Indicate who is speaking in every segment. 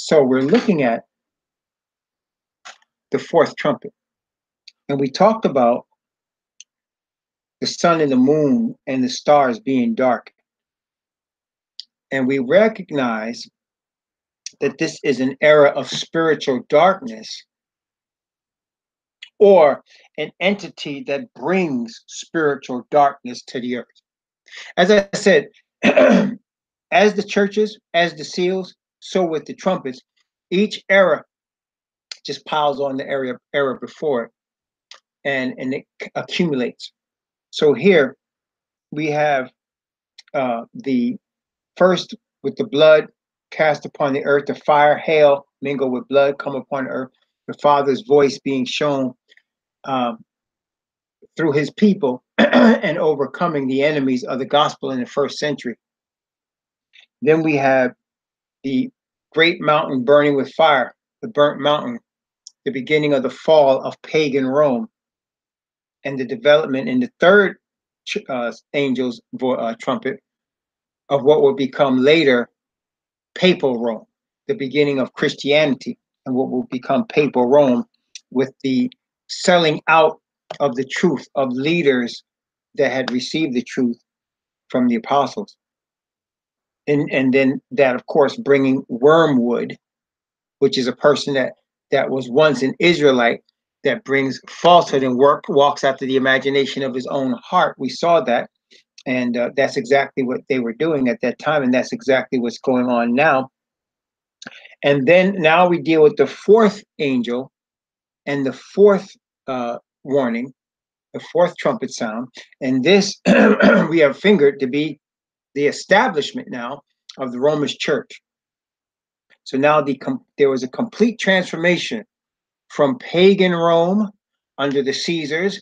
Speaker 1: So we're looking at the fourth trumpet, and we talked about the sun and the moon and the stars being dark. And we recognize that this is an era of spiritual darkness, or an entity that brings spiritual darkness to the earth. As I said, as the churches, as the seals, so with the trumpets, each era just piles on the era before it, and it accumulates. So here we have the first with the blood cast upon the earth, the fire, hail, mingle with blood, come upon the earth, the Father's voice being shown um, through his people and overcoming the enemies of the gospel in the first century. Then we have the great mountain burning with fire, the burnt mountain, the beginning of the fall of pagan Rome, and the development in the third angel's trumpet of what will become later papal Rome, the beginning of Christianity and what will become papal Rome, with the selling out of the truth of leaders that had received the truth from the apostles. And then that, of course, bringing Wormwood, which is a person that was once an Israelite, that brings falsehood and walks after the imagination of his own heart. We saw that, and that's exactly what they were doing at that time, and that's exactly what's going on now. And then now we deal with the fourth angel and the fourth warning, the fourth trumpet sound. And this we have fingered to be the establishment now of the Roman church. So now there was a complete transformation from pagan Rome under the Caesars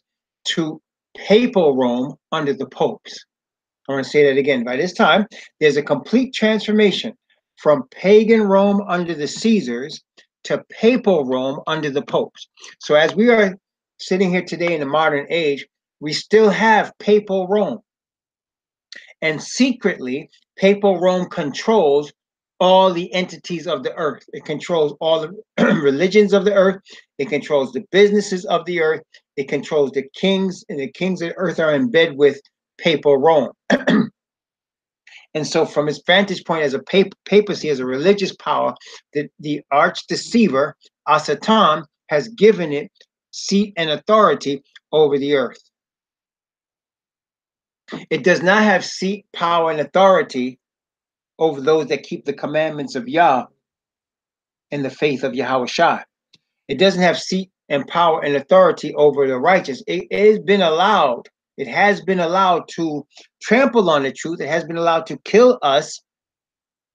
Speaker 1: to papal Rome under the popes. I want to say that again. By this time, there's a complete transformation from pagan Rome under the Caesars to papal Rome under the popes. So as we are sitting here today in the modern age, we still have papal Rome. And secretly, papal Rome controls all the entities of the earth. It controls all the religions of the earth. It controls the businesses of the earth. It controls the kings, and the kings of the earth are in bed with papal Rome. And so from its vantage point as a papacy, as a religious power, the arch deceiver, Asatan, has given it seat and authority over the earth. It does not have seat, power, and authority over those that keep the commandments of Yah and the faith of Yahweh Shai. It doesn't have seat and power and authority over the righteous. It has been allowed to trample on the truth. It has been allowed to kill us,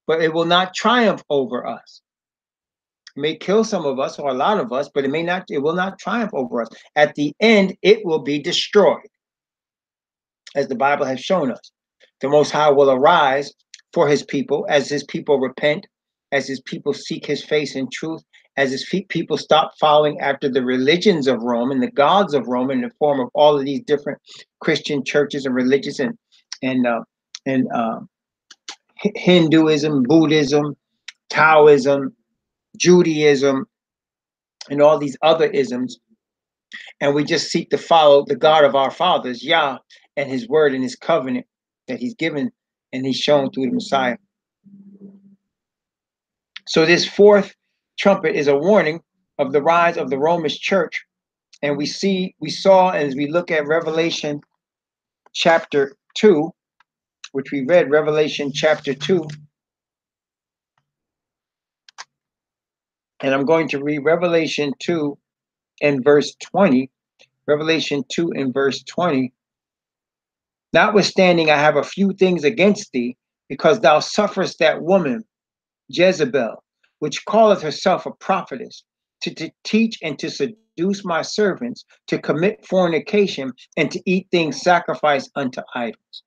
Speaker 1: but it will not triumph over us. It may kill some of us or a lot of us, but it will not triumph over us. At the end, it will be destroyed, as the Bible has shown us. The Most High will arise for his people as his people repent, as his people seek his face in truth, as his people stop following after the religions of Rome and the gods of Rome in the form of all of these different Christian churches and religions and Hinduism, Buddhism, Taoism, Judaism, and all these other isms. And we just seek to follow the God of our fathers, Yah, and his word and his covenant that he's given and he's shown through the Messiah. So this fourth trumpet is a warning of the rise of the Roman church. And we saw as we look at Revelation chapter 2, which we read, Revelation chapter 2. And I'm going to read Revelation 2 and verse 20. Revelation 2 and verse 20. Notwithstanding, I have a few things against thee, because thou sufferest that woman, Jezebel, which calleth herself a prophetess, to teach and to seduce my servants, to commit fornication, and to eat things sacrificed unto idols.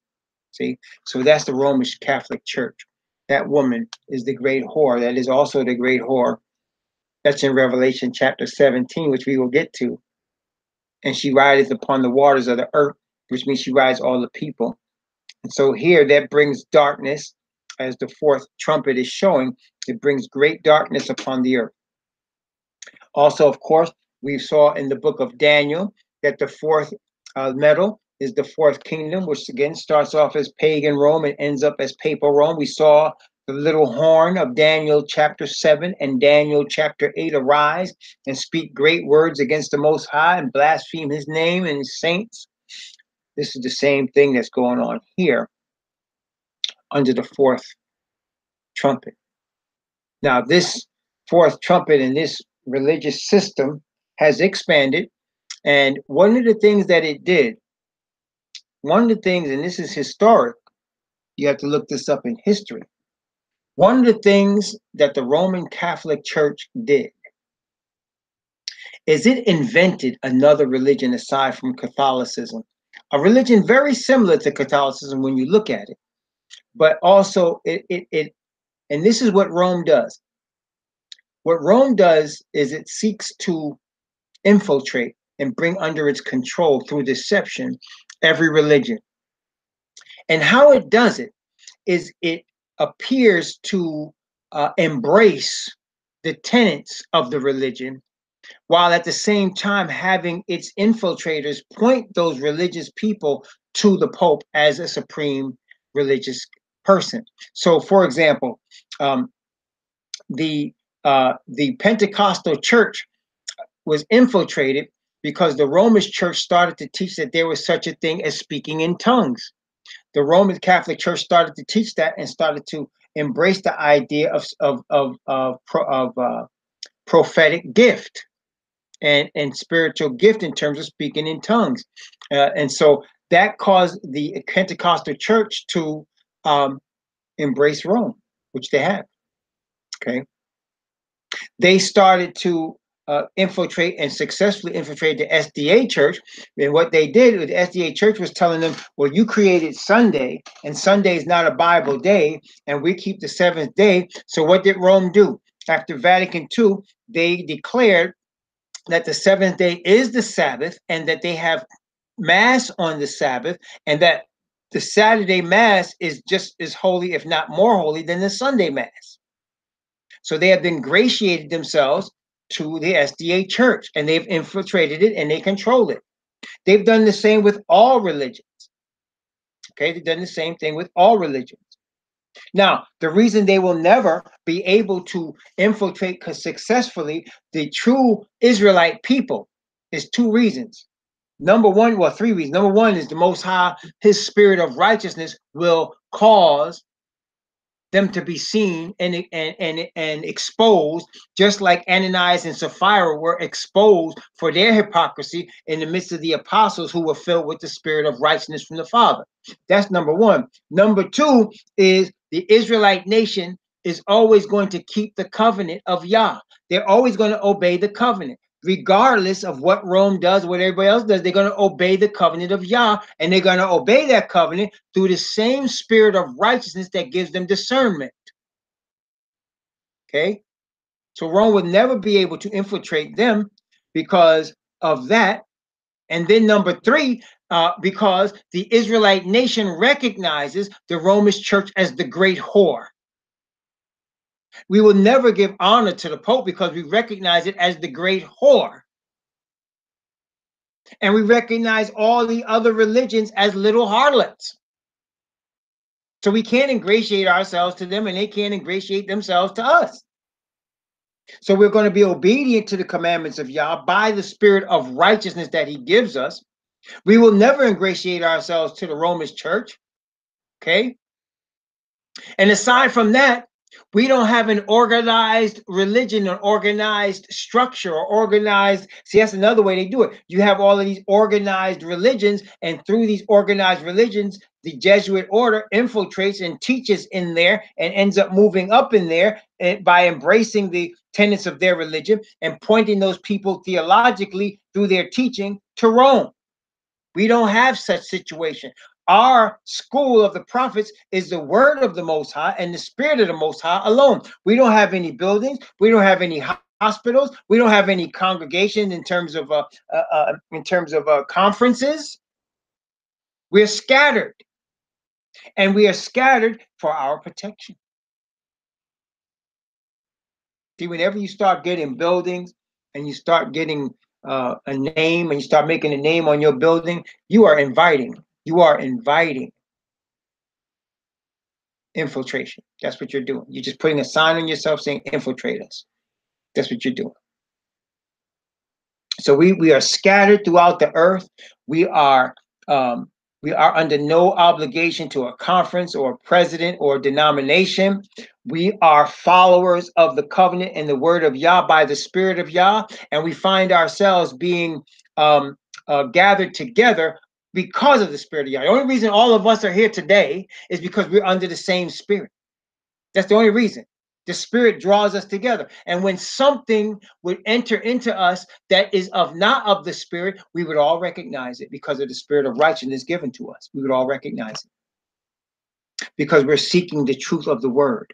Speaker 1: See, so that's the Roman Catholic Church. That woman is the great whore. That is also the great whore. That's in Revelation chapter 17, which we will get to. And she rideth upon the waters of the earth, which means she rides all the people. And so here that brings darkness as the fourth trumpet is showing, it brings great darkness upon the earth. Also, of course, we saw in the book of Daniel that the fourth metal is the fourth kingdom, which again starts off as pagan Rome and ends up as papal Rome. We saw the little horn of Daniel chapter 7 and Daniel chapter 8 arise and speak great words against the Most High and blaspheme his name and his saints. This is the same thing that's going on here under the fourth trumpet. Now, this fourth trumpet in this religious system has expanded. And one of the things that it did, one of the things, and this is historic, you have to look this up in history. One of the things that the Roman Catholic Church did is it invented another religion aside from Catholicism, a religion very similar to Catholicism when you look at it, but also and this is what Rome does. What Rome does is it seeks to infiltrate and bring under its control through deception every religion. And how it does it is it appears to embrace the tenets of the religion, while at the same time having its infiltrators point those religious people to the Pope as a supreme religious person. So, for example, the Pentecostal church was infiltrated because the Roman church started to teach that there was such a thing as speaking in tongues. The Roman Catholic Church started to teach that and started to embrace the idea of prophetic gift and spiritual gift in terms of speaking in tongues, and so that caused the Pentecostal Church to embrace Rome, which they have. Okay, they started to infiltrate and successfully infiltrate the SDA church. And what they did with the SDA church was telling them, well, you created Sunday, and Sunday is not a Bible day, and we keep the seventh day. So what did Rome do? After Vatican II, they declared that the seventh day is the Sabbath, and that they have Mass on the Sabbath, and that the Saturday Mass is just as holy, if not more holy, than the Sunday Mass. So they have ingratiated themselves to the SDA church, and they've infiltrated it and they control it. They've done the same with all religions. Okay, they've done the same thing with all religions. Now, the reason they will never be able to infiltrate successfully the true Israelite people is two reasons. Number one, well, three reasons. Number one is the Most High, his spirit of righteousness will cause them to be seen and exposed, just like Ananias and Sapphira were exposed for their hypocrisy in the midst of the apostles who were filled with the spirit of righteousness from the Father. That's number one. Number two is the Israelite nation is always going to keep the covenant of Yah. They're always going to obey the covenant. Regardless of what Rome does, what everybody else does, they're going to obey the covenant of Yah, and they're going to obey that covenant through the same spirit of righteousness that gives them discernment. Okay? So Rome would never be able to infiltrate them because of that. And then number three, because the Israelite nation recognizes the Roman church as the great whore. We will never give honor to the Pope because we recognize it as the great whore. And we recognize all the other religions as little harlots. So we can't ingratiate ourselves to them, and they can't ingratiate themselves to us. So we're going to be obedient to the commandments of Yah by the spirit of righteousness that he gives us. We will never ingratiate ourselves to the Roman church. Okay? And aside from that, we don't have an organized religion or organized structure or organized. See, that's another way they do it. You have all of these organized religions, and through these organized religions, the Jesuit order infiltrates and teaches in there and ends up moving up in there by embracing the tenets of their religion and pointing those people theologically through their teaching to Rome. We don't have such situation. Our school of the prophets is the word of the Most High and the spirit of the Most High alone. We don't have any buildings. We don't have any hospitals. We don't have any congregations in terms of conferences. We're scattered. And we are scattered for our protection. See, whenever you start getting buildings and you start getting a name and you start making a name on your building, you are inviting. You are inviting infiltration. That's what you're doing. You're just putting a sign on yourself saying, infiltrate us. That's what you're doing. So we are scattered throughout the earth. We are um, we are under no obligation to a conference or a president or a denomination. We are followers of the covenant and the word of Yah by the Spirit of Yah, and we find ourselves being gathered together because of the Spirit of Yah. The only reason all of us are here today is because we're under the same Spirit. That's the only reason. The Spirit draws us together. And when something would enter into us that is not of the Spirit, we would all recognize it because of the Spirit of righteousness given to us. We would all recognize it because we're seeking the truth of the word.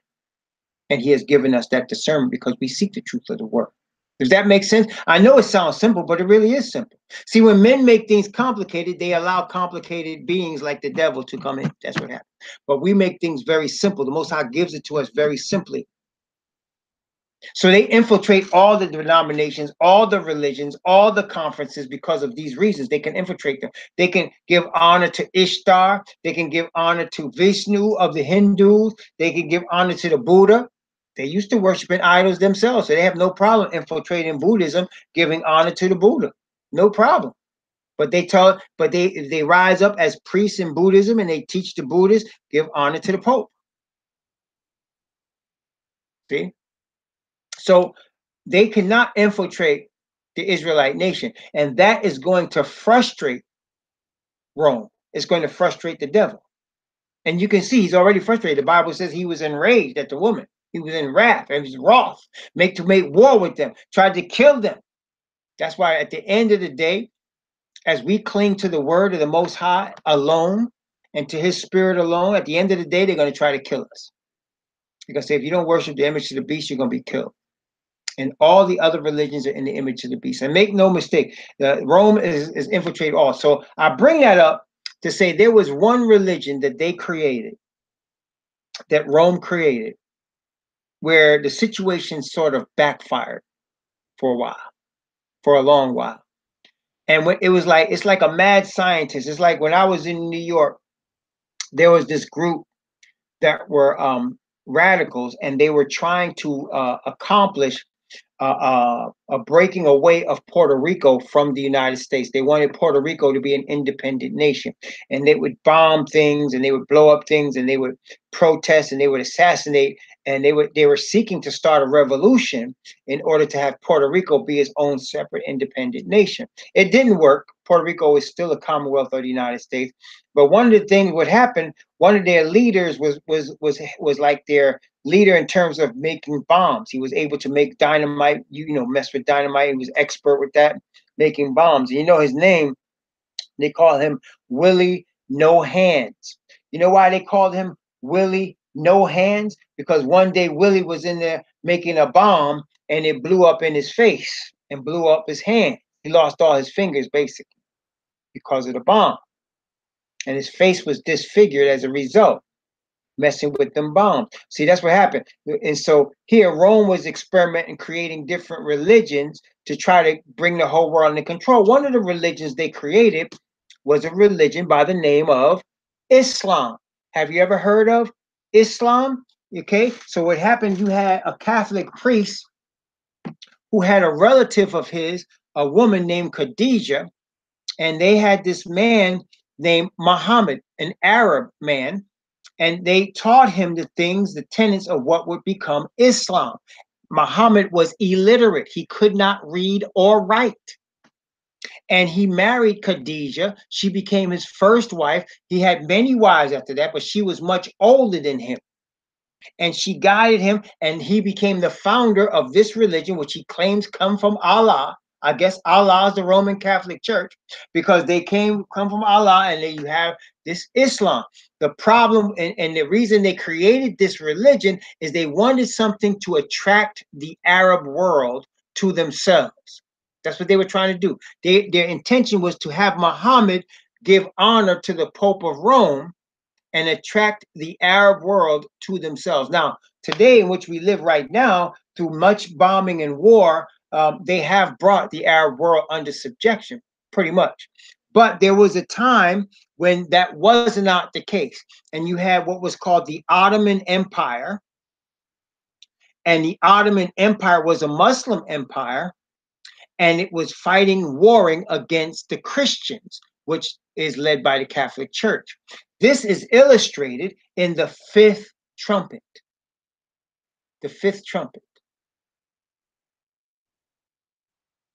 Speaker 1: And he has given us that discernment because we seek the truth of the word. Does that make sense? I know it sounds simple, but it really is simple. See, when men make things complicated, they allow complicated beings like the devil to come in. That's what happens. But we make things very simple. The Most High gives it to us very simply. So they infiltrate all the denominations, all the religions, all the conferences because of these reasons. They can infiltrate them. They can give honor to Ishtar. They can give honor to Vishnu of the Hindus. They can give honor to the Buddha. They used to worship in idols themselves, so they have no problem infiltrating Buddhism, giving honor to the Buddha. No problem. But they rise up as priests in Buddhism and they teach the Buddhists, give honor to the Pope. See? So they cannot infiltrate the Israelite nation. And that is going to frustrate Rome. It's going to frustrate the devil. And you can see he's already frustrated. The Bible says he was enraged at the woman. He was in wrath and he was wroth, to make war with them, tried to kill them. That's why at the end of the day, as we cling to the word of the Most High alone and to his spirit alone, at the end of the day, they're going to try to kill us. They're going to say, if you don't worship the image of the beast, you're going to be killed. And all the other religions are in the image of the beast. And make no mistake, Rome is infiltrated all. So I bring that up to say there was one religion that they created, that Rome created, where the situation sort of backfired for a while, for a long while. And when it was like, it's like a mad scientist. It's like when I was in New York, there was this group that were radicals, and they were trying to accomplish a breaking away of Puerto Rico from the United States. They wanted Puerto Rico to be an independent nation, and they would bomb things, and they would blow up things, and they would protest, and they would assassinate, and they were seeking to start a revolution in order to have Puerto Rico be its own separate independent nation. It didn't work. Puerto Rico is still a Commonwealth of the United States. But one of the things what happened, one of their leaders was like their leader in terms of making bombs. He was able to make dynamite, mess with dynamite. He was expert with that, making bombs. And his name, they call him Willie No Hands. You know why they called him Willie No Hands? Because one day Willie was in there making a bomb and it blew up in his face and blew up his hand. He lost all his fingers basically because of the bomb. And his face was disfigured as a result, messing with them bombs. See, that's what happened. And so here, Rome was experimenting, creating different religions to try to bring the whole world under control. One of the religions they created was a religion by the name of Islam. Have you ever heard of Islam? Okay, so what happened, you had a Catholic priest who had a relative of his, a woman named Khadijah, and they had this man named Muhammad, an Arab man, and they taught him the things, the tenets of what would become Islam. Muhammad was illiterate. He could not read or write. And he married Khadijah. She became his first wife. He had many wives after that, but she was much older than him. And she guided him, and he became the founder of this religion, which he claims come from Allah. I guess Allah is the Roman Catholic Church because they come from Allah, and then you have this Islam. The problem and the reason they created this religion is they wanted something to attract the Arab world to themselves. That's what they were trying to do. Their intention was to have Muhammad give honor to the Pope of Rome and attract the Arab world to themselves. Now, today, in which we live right now, through much bombing and war, they have brought the Arab world under subjection, pretty much. But there was a time when that was not the case. And you had what was called the Ottoman Empire. And the Ottoman Empire was a Muslim empire, and it was fighting, warring against the Christians, which is led by the Catholic Church. This is illustrated in the fifth trumpet. The fifth trumpet.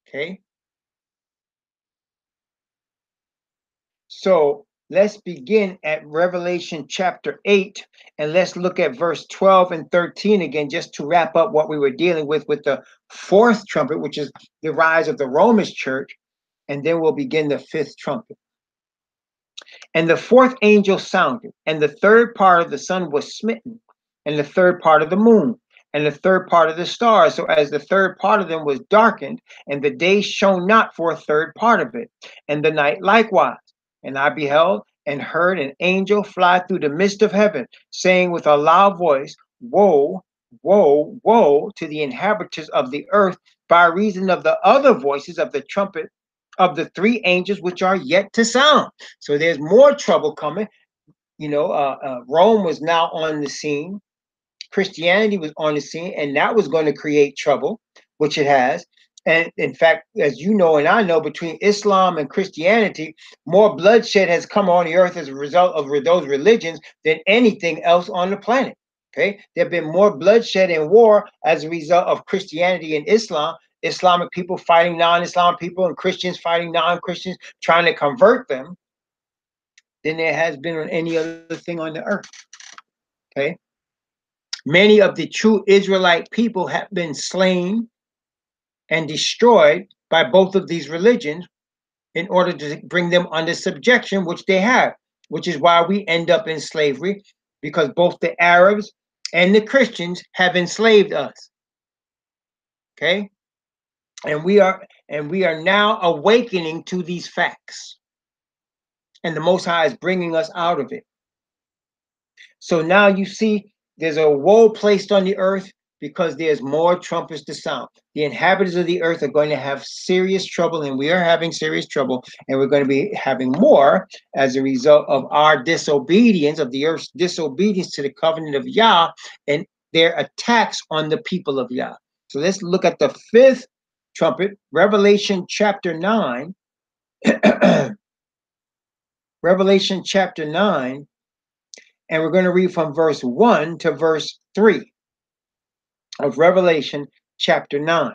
Speaker 1: Okay. So let's begin at Revelation chapter 8, and let's look at verse 12 and 13 again, just to wrap up what we were dealing with the fourth trumpet, which is the rise of the Roman church, and then we'll begin the fifth trumpet. And the fourth angel sounded, and the third part of the sun was smitten, and the third part of the moon, and the third part of the stars, so as the third part of them was darkened, and the day shone not for a third part of it, and the night likewise. And I beheld and heard an angel fly through the midst of heaven, saying with a loud voice, Woe, woe, woe to the inhabitants of the earth, by reason of the other voices of the trumpet of the three angels which are yet to sound. So there's more trouble coming. Rome was now on the scene. Christianity was on the scene, and that was going to create trouble, which it has. And in fact, as you know, and I know, between Islam and Christianity, more bloodshed has come on the earth as a result of those religions than anything else on the planet. Okay, there have been more bloodshed and war as a result of Christianity and Islam. Islamic people fighting non-Islamic people, and Christians fighting non-Christians, trying to convert them, than there has been on any other thing on the earth. Okay. Many of the true Israelite people have been slain and destroyed by both of these religions in order to bring them under subjection, which they have, which is why we end up in slavery, because both the Arabs and the Christians have enslaved us. Okay? And we are now awakening to these facts. And the Most High is bringing us out of it. So now you see there's a woe placed on the earth because there's more trumpets to sound. The inhabitants of the earth are going to have serious trouble, and we are having serious trouble, and we're going to be having more as a result of our disobedience, of the earth's disobedience to the covenant of Yah and their attacks on the people of Yah. So let's look at the fifth trumpet, Revelation chapter 9. Revelation chapter 9, and we're going to read from verse 1 to verse 3 of Revelation chapter 9.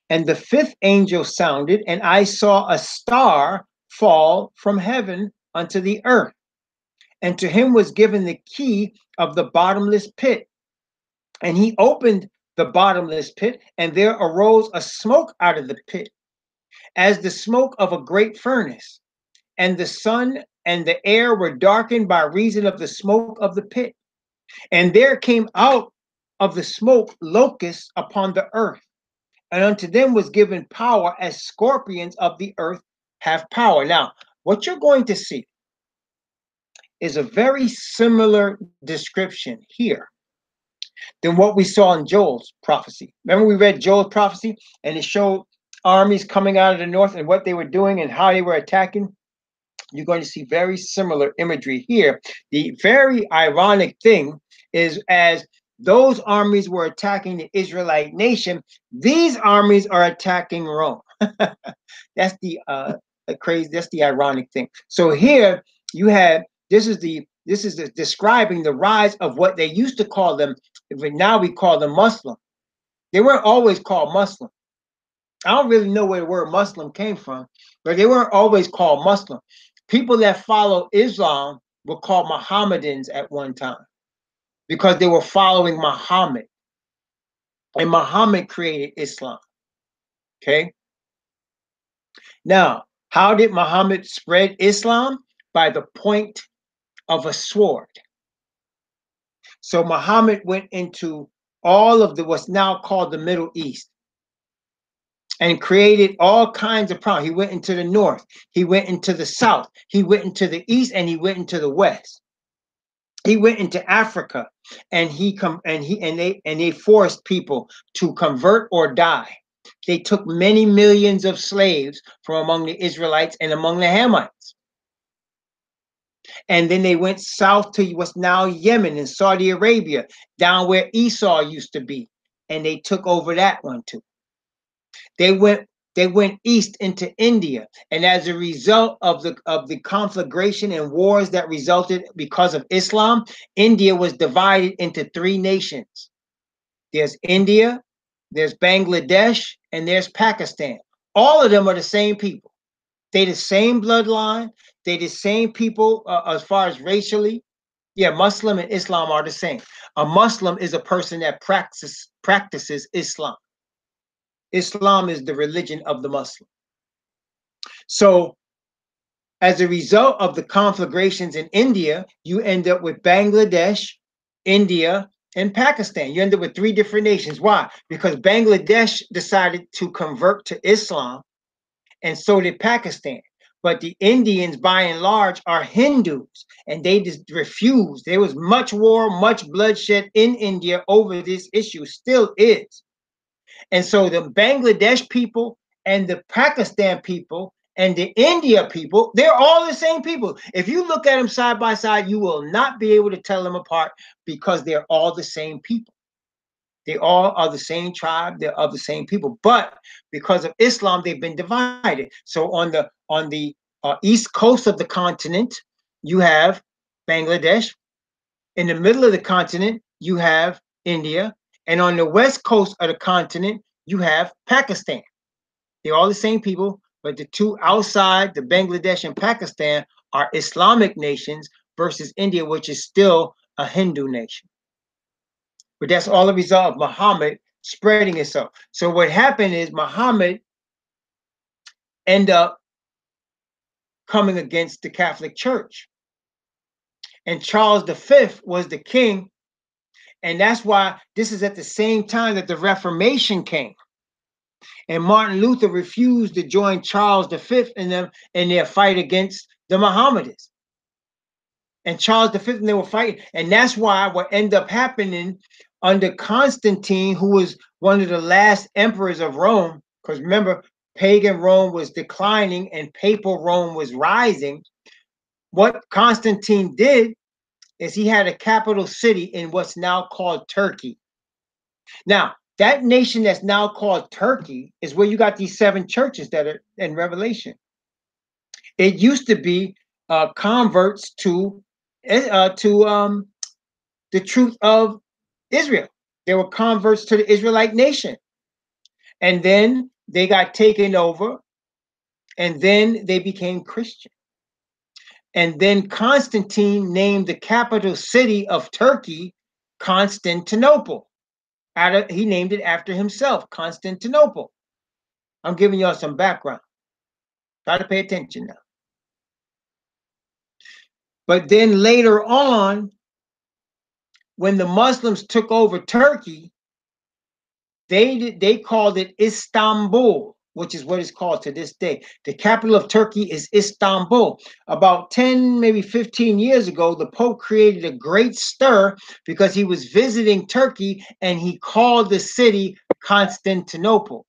Speaker 1: And the fifth angel sounded, and I saw a star fall from heaven unto the earth, and to him was given the key of the bottomless pit. And he opened the bottomless pit, and there arose a smoke out of the pit, as the smoke of a great furnace. And the sun and the air were darkened by reason of the smoke of the pit. And there came out of the smoke locusts upon the earth, and unto them was given power as scorpions of the earth have power. Now, what you're going to see is a very similar description here than what we saw in Joel's prophecy. Remember, we read Joel's prophecy, and it showed armies coming out of the north and what they were doing and how they were attacking. You're going to see very similar imagery here. The very ironic thing is, as those armies were attacking the Israelite nation, these armies are attacking Rome. That's the crazy. That's the ironic thing. So here you have this is describing the rise of what they used to call them. Now we call them Muslim. They weren't always called Muslim. I don't really know where the word Muslim came from, but they weren't always called Muslim. People that follow Islam were called Mohammedans at one time because they were following Muhammad. And Muhammad created Islam. Okay? Now, how did Muhammad spread Islam? By the point of a sword. So Muhammad went into all of what's now called the Middle East and created all kinds of problems. He went into the north, he went into the south, he went into the east, and he went into the west. He went into Africa, and they forced people to convert or die. They took many millions of slaves from among the Israelites and among the Hamites. And then they went south to what's now Yemen and Saudi Arabia, down where Esau used to be, and they took over that one too. They went east into India, and as a result of the conflagration and wars that resulted because of Islam, India was divided into three nations. There's India, there's Bangladesh, and there's Pakistan. All of them are the same people. They the same bloodline. They the same people as far as racially. Yeah, Muslim and Islam are the same. A Muslim is a person that practices Islam. Islam is the religion of the Muslim. So as a result of the conflagrations in India, you end up with Bangladesh, India, and Pakistan. You end up with three different nations. Why? Because Bangladesh decided to convert to Islam, and so did Pakistan. But the Indians, by and large, are Hindus, and they just refused. There was much war, much bloodshed in India over this issue, still is. And so the Bangladesh people and the Pakistan people and the India people, they're all the same people. If you look at them side by side, you will not be able to tell them apart because they're all the same people. They all are the same tribe. They're of the same people. But because of Islam, they've been divided. So on the east coast of the continent, you have Bangladesh. In the middle of the continent, you have India. And on the west coast of the continent, you have Pakistan. They're all the same people, but the two outside, the Bangladesh and Pakistan, are Islamic nations versus India, which is still a Hindu nation. But that's all a result of Muhammad spreading itself. So what happened is Muhammad ended up coming against the Catholic Church. And Charles V was the king. And that's why this is at the same time that the Reformation came. And Martin Luther refused to join Charles V in them in their fight against the Mohammedans. And Charles V and they were fighting. And that's why what ended up happening under Constantine, who was one of the last emperors of Rome, because remember, pagan Rome was declining and papal Rome was rising. What Constantine did is he had a capital city in what's now called Turkey. Now, that nation that's now called Turkey is where you got these 7 churches that are in Revelation. It used to be converts to the truth of Israel. They were converts to the Israelite nation. And then they got taken over, and then they became Christian. And then Constantine named the capital city of Turkey Constantinople. He named it after himself, Constantinople. I'm giving y'all some background. Try to pay attention now. But then later on, when the Muslims took over Turkey, they called it Istanbul, which is what it's called to this day. The capital of Turkey is Istanbul. About 10, maybe 15 years ago, the Pope created a great stir because he was visiting Turkey and he called the city Constantinople.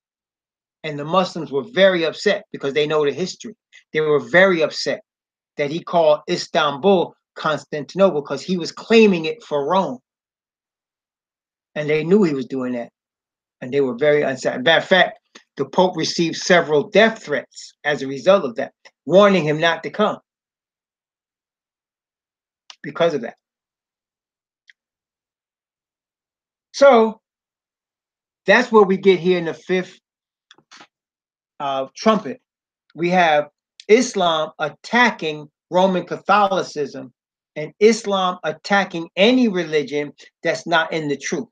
Speaker 1: And the Muslims were very upset because they know the history. They were very upset that he called Istanbul Constantinople because he was claiming it for Rome. And they knew he was doing that. And they were very unsatisfied. Matter of fact, the Pope received several death threats as a result of that, warning him not to come because of that. So that's what we get here in the 5th trumpet. We have Islam attacking Roman Catholicism and Islam attacking any religion that's not in the truth,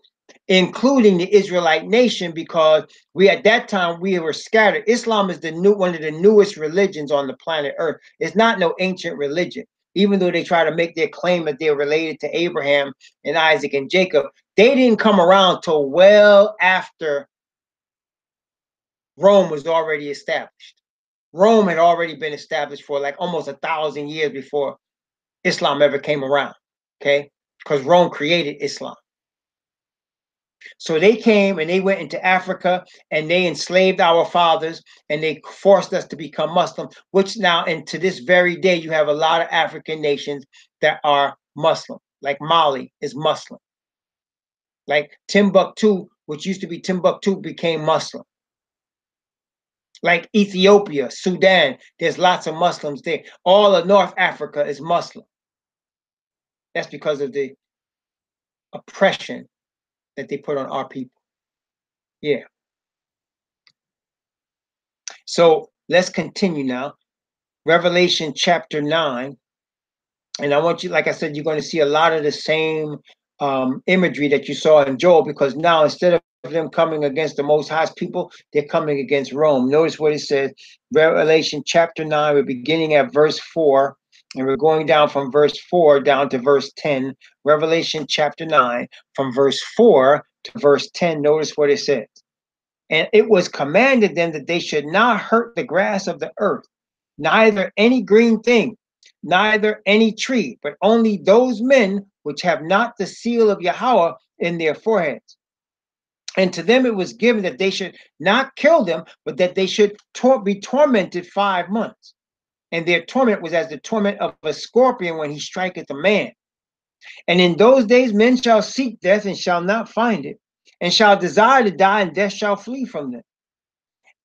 Speaker 1: including the Israelite nation, because at that time we were scattered. Islam is one of the newest religions on the planet Earth. It's not no ancient religion. Even though they try to make their claim that they're related to Abraham and Isaac and Jacob, they didn't come around till well after Rome was already established. Rome had already been established for like almost 1,000 years before Islam ever came around. okay? Because Rome created Islam. So they came and they went into Africa and they enslaved our fathers and they forced us to become Muslim, which now, and to this very day, you have a lot of African nations that are Muslim, like Mali is Muslim. Like Timbuktu, which used to be Timbuktu, became Muslim. Like Ethiopia, Sudan, there's lots of Muslims there. All of North Africa is Muslim. That's because of the oppression that they put on our people. Yeah. So let's continue now. Revelation chapter 9. And I want you, like I said, you're going to see a lot of the same imagery that you saw in Joel, because now instead of them coming against the Most High's people, they're coming against Rome. Notice what it says, Revelation chapter 9, we're beginning at verse 4, and we're going down from verse 4 down to verse 10. Revelation chapter 9, from verse 4 to verse 10, notice what it says. And it was commanded them that they should not hurt the grass of the earth, neither any green thing, neither any tree, but only those men which have not the seal of Yahweh in their foreheads. And to them it was given that they should not kill them, but that they should be tormented 5 months. And their torment was as the torment of a scorpion when he striketh a man. And in those days men shall seek death and shall not find it, and shall desire to die, and death shall flee from them.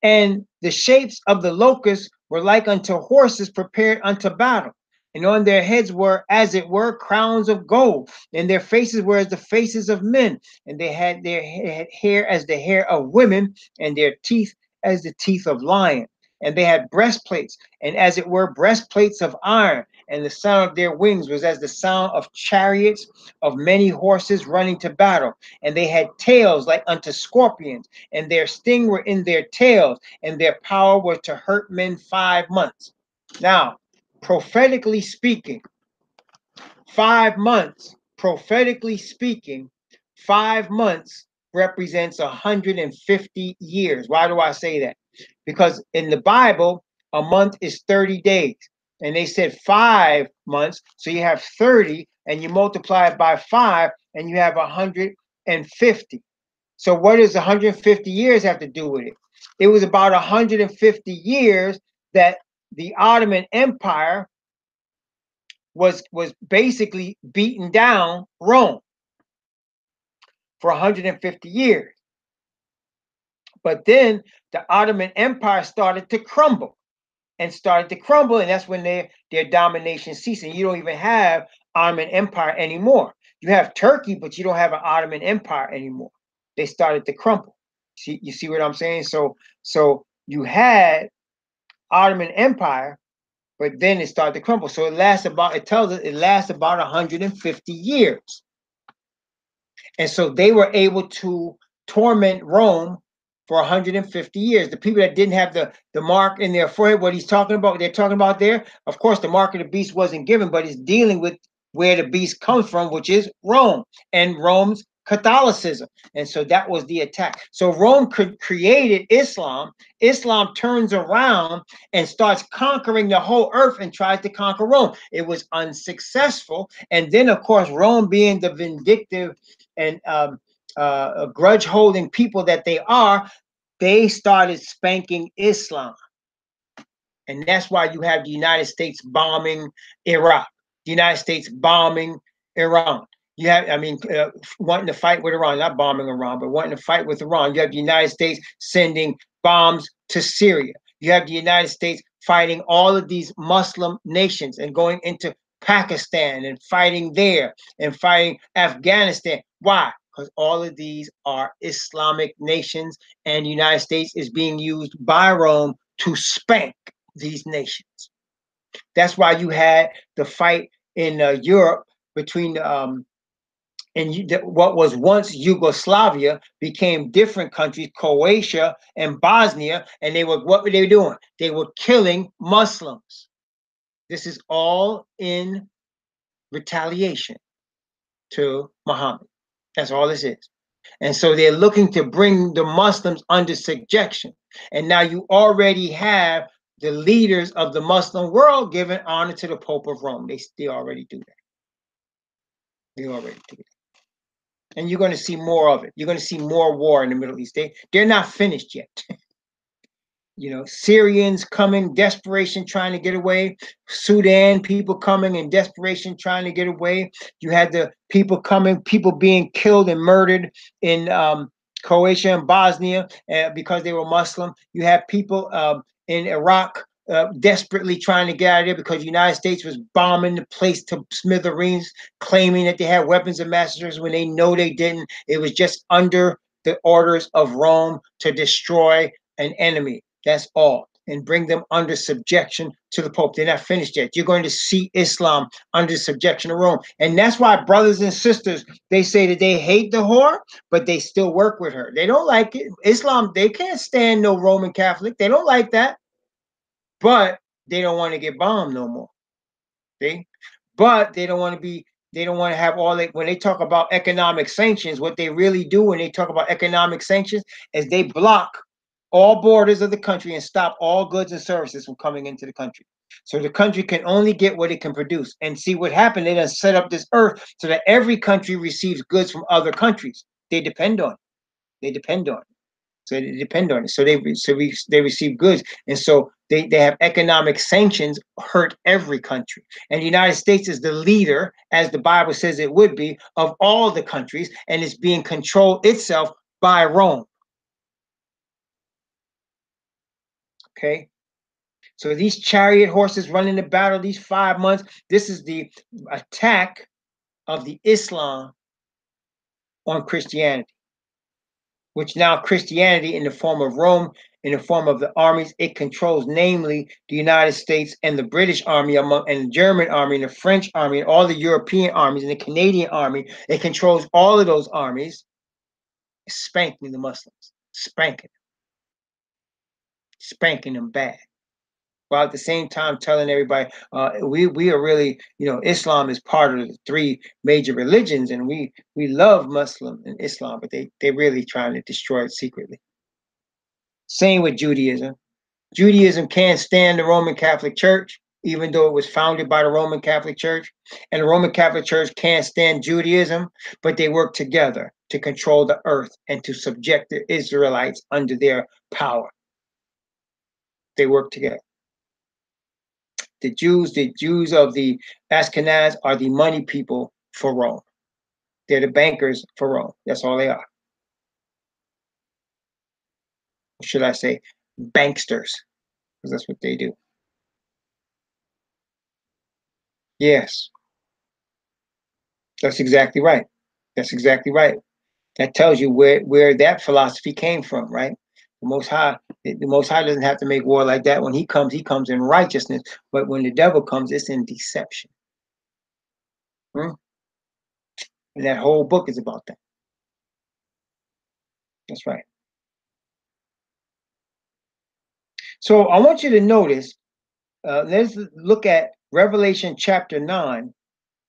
Speaker 1: And the shapes of the locusts were like unto horses prepared unto battle. And on their heads were, as it were, crowns of gold. And their faces were as the faces of men. And they had their hair as the hair of women, and their teeth as the teeth of lions. And they had breastplates, and as it were, breastplates of iron. And the sound of their wings was as the sound of chariots of many horses running to battle. And they had tails like unto scorpions, and their sting were in their tails, and their power was to hurt men 5 months. Now, prophetically speaking, 5 months, prophetically speaking, 5 months represents 150 years. Why do I say that? Because in the Bible, a month is 30 days. And they said 5 months. So you have 30 and you multiply it by 5 and you have 150. So what does 150 years have to do with it? It was about 150 years that the Ottoman Empire was basically beating down Rome for 150 years. But then the Ottoman Empire started to crumble, and that's when their domination ceased. And you don't even have Ottoman Empire anymore. You have Turkey, but you don't have an Ottoman Empire anymore. They started to crumble. You see what I'm saying? So you had Ottoman Empire, but then it started to crumble. So it lasts about 150 years. And so they were able to torment Rome for 150 years. The people that didn't have the mark in their forehead, what they're talking about there, of course, the mark of the beast wasn't given, but it's dealing with where the beast comes from, which is Rome and Rome's Catholicism. And so that was the attack. So Rome created Islam. Islam turns around and starts conquering the whole earth and tries to conquer Rome. It was unsuccessful. And then, of course, Rome, being the vindictive and grudge holding people that they are, they started spanking Islam. And that's why you have the United States bombing Iraq, the United States bombing Iran. You have, wanting to fight with Iran, not bombing Iran, but wanting to fight with Iran. You have the United States sending bombs to Syria. You have the United States fighting all of these Muslim nations and going into Pakistan and fighting there and fighting Afghanistan. Why? Because all of these are Islamic nations, and the United States is being used by Rome to spank these nations. That's why you had the fight in Europe between what was once Yugoslavia became different countries, Croatia and Bosnia, and what were they doing? They were killing Muslims. This is all in retaliation to Muhammad. That's all this is. And so they're looking to bring the Muslims under subjection. And now you already have the leaders of the Muslim world giving honor to the Pope of Rome. They already do that. They already do it. And you're going to see more of it. You're going to see more war in the Middle East. They're not finished yet. Syrians coming, desperation trying to get away. Sudan, people coming in desperation trying to get away. You had the people coming, people being killed and murdered in Croatia and Bosnia because they were Muslim. You had people in Iraq desperately trying to get out of there because the United States was bombing the place to smithereens, claiming that they had weapons of mass destruction when they know they didn't. It was just under the orders of Rome to destroy an enemy. That's all. And bring them under subjection to the Pope. They're not finished yet. You're going to see Islam under subjection to Rome. And that's why brothers and sisters, they say that they hate the whore, but they still work with her. They don't like it. Islam, they can't stand no Roman Catholic. They don't like that. But they don't want to get bombed no more. See? But they don't want to have all that. When they talk about economic sanctions, what they really do when they talk about economic sanctions is they block all borders of the country and stop all goods and services from coming into the country. So the country can only get what it can produce. And see what happened, they done set up this earth so that every country receives goods from other countries. They depend on it. They depend on it. So they depend on it. So they receive goods. And so they have economic sanctions hurt every country. And the United States is the leader, as the Bible says it would be, of all the countries, and it's being controlled itself by Rome. Okay. So these chariot horses running the battle these 5 months, this is the attack of the Islam on Christianity, which now Christianity in the form of Rome, in the form of the armies it controls, namely the United States and the British army and the German army and the French army and all the European armies and the Canadian army. It controls all of those armies, spanking the Muslims, spanking them bad. While at the same time telling everybody we are really, Islam is part of the three major religions, and we love Muslim and Islam, but they're really trying to destroy it secretly. Same with Judaism. Judaism can't stand the Roman Catholic Church, even though it was founded by the Roman Catholic Church. And the Roman Catholic Church can't stand Judaism, but they work together to control the earth and to subject the Israelites under their power. They work together. The Jews of the Ashkenaz are the money people for Rome. They're the bankers for Rome. That's all they are. Or should I say banksters? Because that's what they do. Yes, that's exactly right. That's exactly right. That tells you where that philosophy came from, right? The Most High doesn't have to make war like that. When he comes in righteousness. But when the devil comes, it's in deception. And that whole book is about that. That's right. So I want you to notice, let's look at Revelation chapter 9.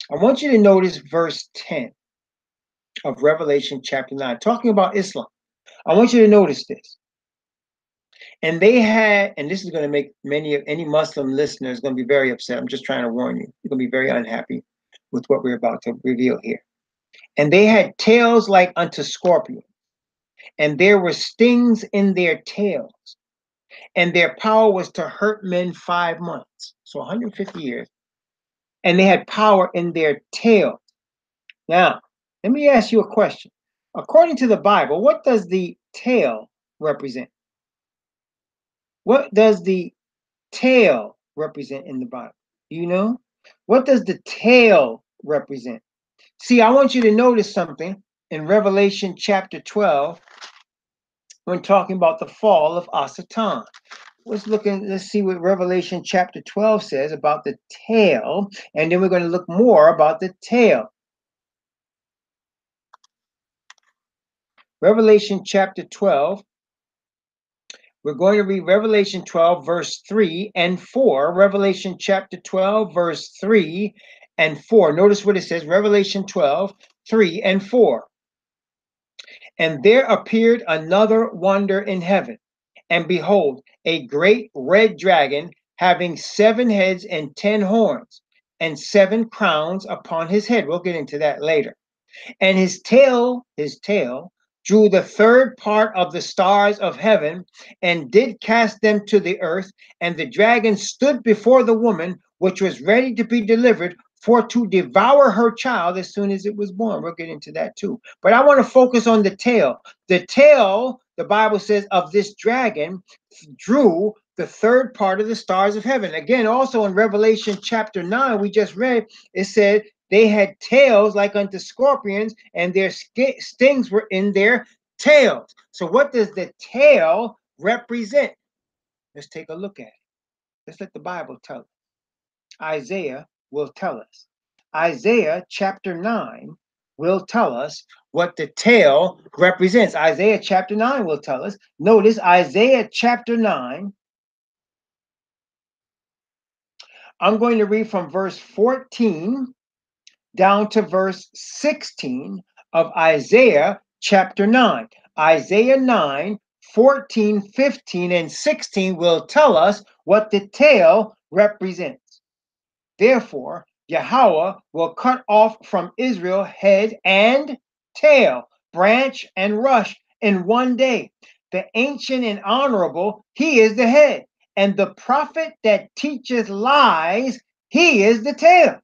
Speaker 1: I want you to notice verse 10 of Revelation chapter 9, talking about Islam. I want you to notice this. And this is going to make any Muslim listeners going to be very upset. I'm just trying to warn you. You're going to be very unhappy with what we're about to reveal here. And they had tails like unto scorpions, and there were stings in their tails, and their power was to hurt men 5 months, so 150 years. And they had power in their tails. Now, let me ask you a question. According to the Bible, what does the tail represent? What does the tail represent in the Bible? Do you know? What does the tail represent? See, I want you to notice something in Revelation chapter 12 when talking about the fall of Asatan. Let's see what Revelation chapter 12 says about the tail, and then we're going to look more about the tail. Revelation chapter 12. We're going to read Revelation 12, verse 3 and 4. Revelation chapter 12, verse 3 and 4. Notice what it says, Revelation 12, 3 and 4. And there appeared another wonder in heaven, and behold, a great red dragon, having 7 heads and 10 horns, and 7 crowns upon his head. We'll get into that later. And his tail drew the third part of the stars of heaven and did cast them to the earth. And the dragon stood before the woman, which was ready to be delivered, for to devour her child as soon as it was born. We'll get into that too. But I want to focus on the tail. The tail, the Bible says, of this dragon drew the third part of the stars of heaven. Again, also in Revelation chapter 9, we just read, it said they had tails like unto scorpions, and their stings were in their tails. So what does the tail represent? Let's take a look at it. Let's let the Bible tell us. Isaiah will tell us. Isaiah chapter 9 will tell us what the tail represents. Isaiah chapter 9 will tell us. Notice Isaiah chapter 9. I'm going to read from verse 14 down to verse 16 of Isaiah chapter 9. Isaiah 9, 14, 15, and 16 will tell us what the tail represents. Therefore, Yahweh will cut off from Israel head and tail, branch and rush in one day. The ancient and honorable, he is the head, and the prophet that teacheth lies, he is the tail.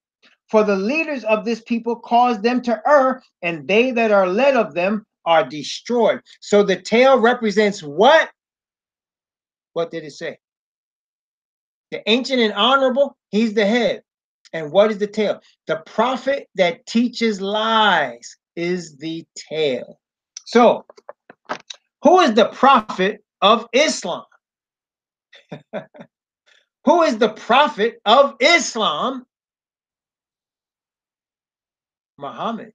Speaker 1: For the leaders of this people cause them to err, and they that are led of them are destroyed. So the tail represents what? What did it say? The ancient and honorable, he's the head. And what is the tail? The prophet that teaches lies is the tail. So, who is the prophet of Islam? Who is the prophet of Islam? Muhammad.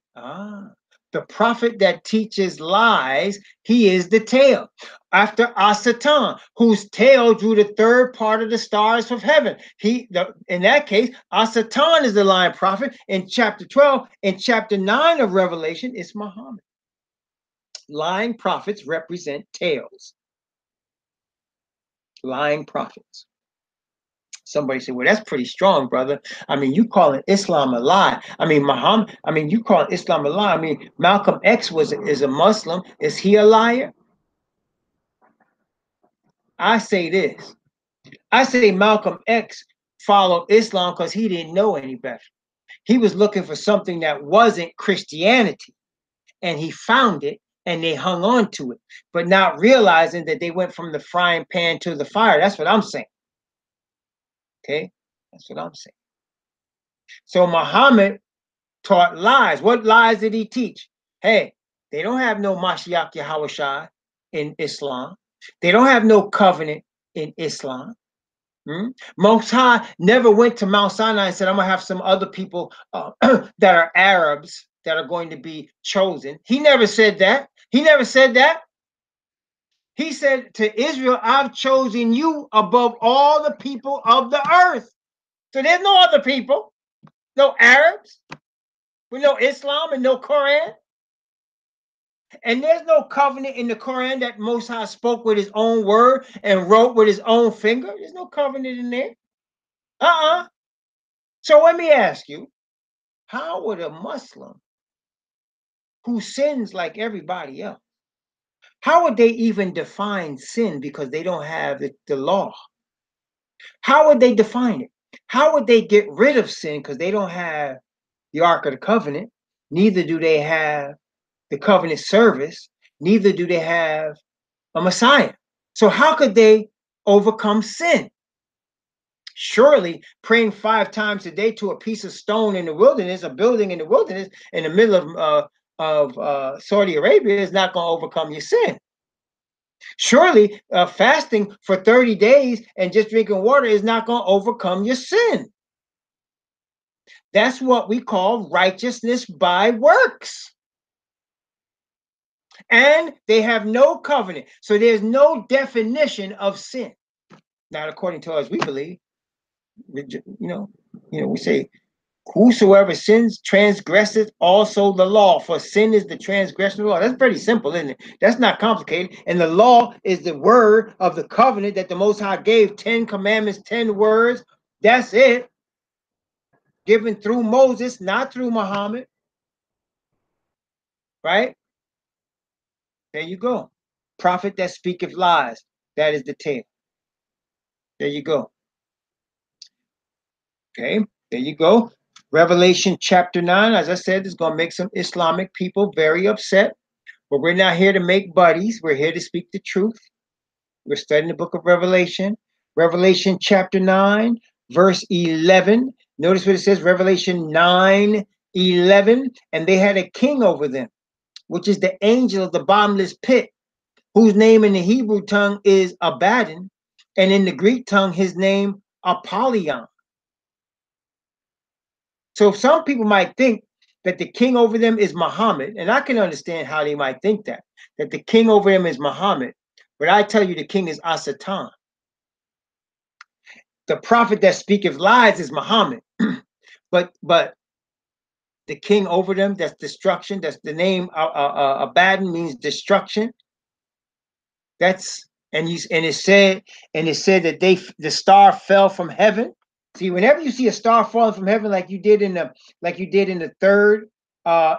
Speaker 1: The prophet that teaches lies, he is the tail. After Asatan, whose tail drew the third part of the stars of heaven. In that case, Asatan is the lying prophet. In chapter 12, in chapter 9 of Revelation, it's Muhammad. Lying prophets represent tails. Lying prophets. Somebody said, well, that's pretty strong, brother. I mean, you calling Islam a lie. I mean, Muhammad, you calling Islam a lie. I mean, Malcolm X is a Muslim. Is he a liar? I say this. I say Malcolm X followed Islam because he didn't know any better. He was looking for something that wasn't Christianity, and he found it, and they hung on to it, but not realizing that they went from the frying pan to the fire. That's what I'm saying. Okay? That's what I'm saying. So Muhammad taught lies. What lies did he teach? Hey, they don't have no Mashiach Yahushua in Islam. They don't have no covenant in Islam. Most High never went to Mount Sinai and said, I'm going to have some other people that are Arabs that are going to be chosen. He never said that. He never said that. He said to Israel, I've chosen you above all the people of the earth. So there's no other people, no Arabs, with no Islam and no Quran. And there's no covenant in the Quran that Most High spoke with his own word and wrote with his own finger. There's no covenant in there. So let me ask you, how would a Muslim who sins like everybody else, how would they even define sin because they don't have the law? How would they define it? How would they get rid of sin because they don't have the Ark of the Covenant? Neither do they have the covenant service. Neither do they have a Messiah. So how could they overcome sin? Surely praying 5 times a day to a piece of stone in the wilderness, a building in the wilderness in the middle of Saudi Arabia is not going to overcome your sin. Surely fasting for 30 days and just drinking water is not going to overcome your sin. That's what we call righteousness by works. And they have no covenant. So there's no definition of sin. Not according to us, we believe. We say, whosoever sins transgresseth also the law, for sin is the transgression of the law. That's pretty simple, isn't it? That's not complicated. And the law is the word of the covenant that the Most High gave, 10 commandments, 10 words. That's it. given through Moses, not through Muhammad, right? There you go. Prophet that speaketh lies. That is the tale. There you go. Okay, there you go. Revelation chapter 9, as I said, is going to make some Islamic people very upset. But we're not here to make buddies. We're here to speak the truth. We're studying the book of Revelation. Revelation chapter 9, verse 11. Notice what it says, Revelation 9:11. And they had a king over them, which is the angel of the bottomless pit, whose name in the Hebrew tongue is Abaddon, and in the Greek tongue, his name Apollyon. So some people might think that the king over them is Muhammad, and I can understand how they might think that the king over them is Muhammad, but I tell you the king is Asatan. The prophet that speaketh lies is Muhammad, but the king over them, that's destruction. That's the name. Abaddon means destruction. That's and it said that the star fell from heaven. See, whenever you see a star falling from heaven, like you did in the third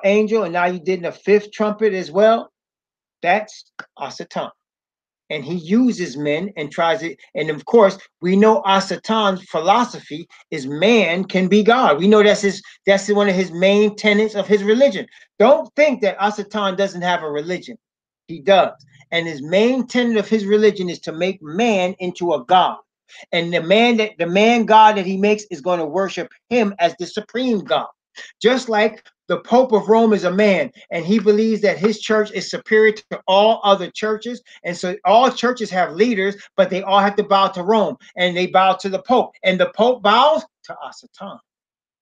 Speaker 1: angel, and now you did in the fifth trumpet as well, that's Asatan. And he uses men and tries it. And of course, we know Asatan's philosophy is man can be God. We know that's one of his main tenets of his religion. Don't think that Asatan doesn't have a religion. He does. And his main tenet of his religion is to make man into a god. And the man God that he makes is going to worship him as the supreme God. Just like the Pope of Rome is a man, and he believes that his church is superior to all other churches. And so all churches have leaders, but they all have to bow to Rome, and they bow to the Pope. And the Pope bows to Asatan,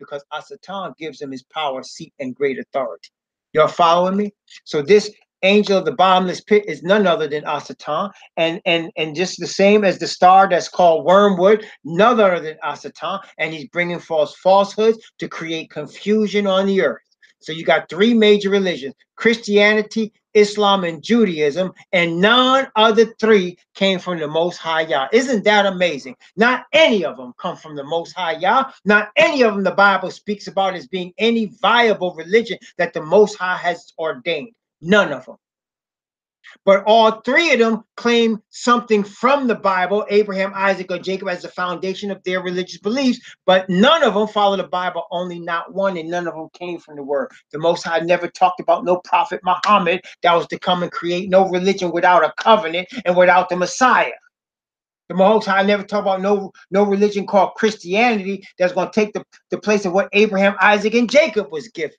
Speaker 1: because Asatan gives him his power, seat, and great authority. Y'all following me? So this angel of the bottomless pit is none other than Asatan, and just the same as the star that's called wormwood, none other than Asatan, and he's bringing falsehoods to create confusion on the earth. So you got three major religions: Christianity, Islam, and Judaism, and none of the three came from the Most High Yah. Isn't that amazing? Not any of them come from the Most High Yah. Not any of them the Bible speaks about as being any viable religion that the Most High has ordained. None of them. But all three of them claim something from the Bible, Abraham, Isaac, or Jacob, as the foundation of their religious beliefs. But none of them follow the Bible, only not one, and none of them came from the word. The Most High never talked about no prophet Muhammad that was to come and create no religion without a covenant and without the Messiah. The Most High never talked about no religion called Christianity that's going to take the place of what Abraham, Isaac, and Jacob was given.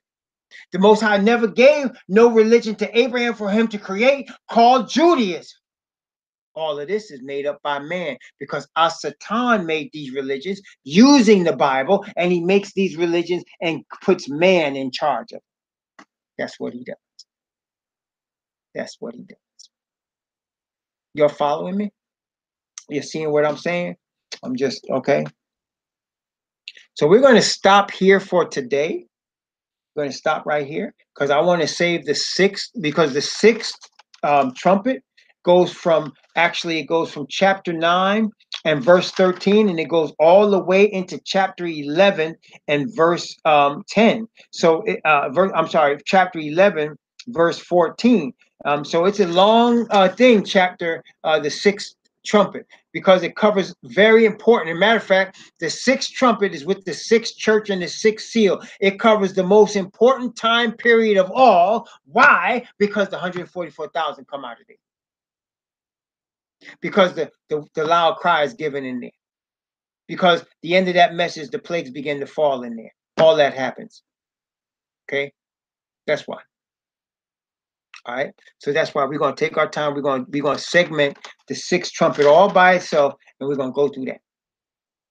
Speaker 1: The Most High never gave no religion to Abraham for him to create called Judaism. All of this is made up by man because Satan made these religions using the Bible, and he makes these religions and puts man in charge of it. That's what he does. That's what he does. You're following me? You're seeing what I'm saying? I'm just, okay. So we're going to stop here for today. We're going to stop right here because I want to save the sixth, because the sixth trumpet goes from chapter 9 and verse 13, and it goes all the way into chapter 11 and verse 10. So chapter 11 verse 14. So it's a long thing, the sixth trumpet, because it covers very important. As a matter of fact, the sixth trumpet is with the sixth church and the sixth seal. It covers the most important time period of all. Why? Because the 144,000 come out of it. Because the loud cry is given in there. Because the end of that message, the plagues begin to fall in there. All that happens. Okay? That's why. All right. So that's why we're going to take our time. We're going to segment the sixth trumpet all by itself, and we're going to go through that.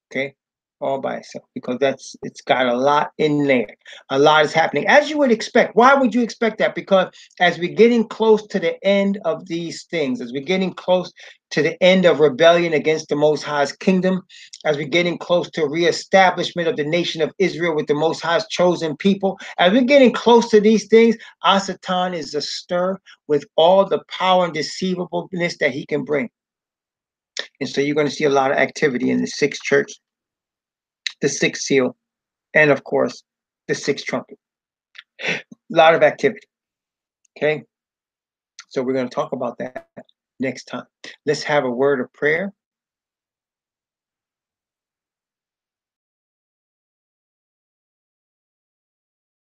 Speaker 1: Okay, all by itself, because it's got a lot in there. A lot is happening, as you would expect. Why would you expect that? Because as we're getting close to the end of these things, as we're getting close to the end of rebellion against the Most High's kingdom, as we're getting close to reestablishment of the nation of Israel with the Most High's chosen people, as we're getting close to these things, Satan is astir with all the power and deceivableness that he can bring. And so you're going to see a lot of activity in the sixth church, the sixth seal, and of course, the sixth trumpet. A lot of activity. Okay, so we're going to talk about that next time. Let's have a word of prayer.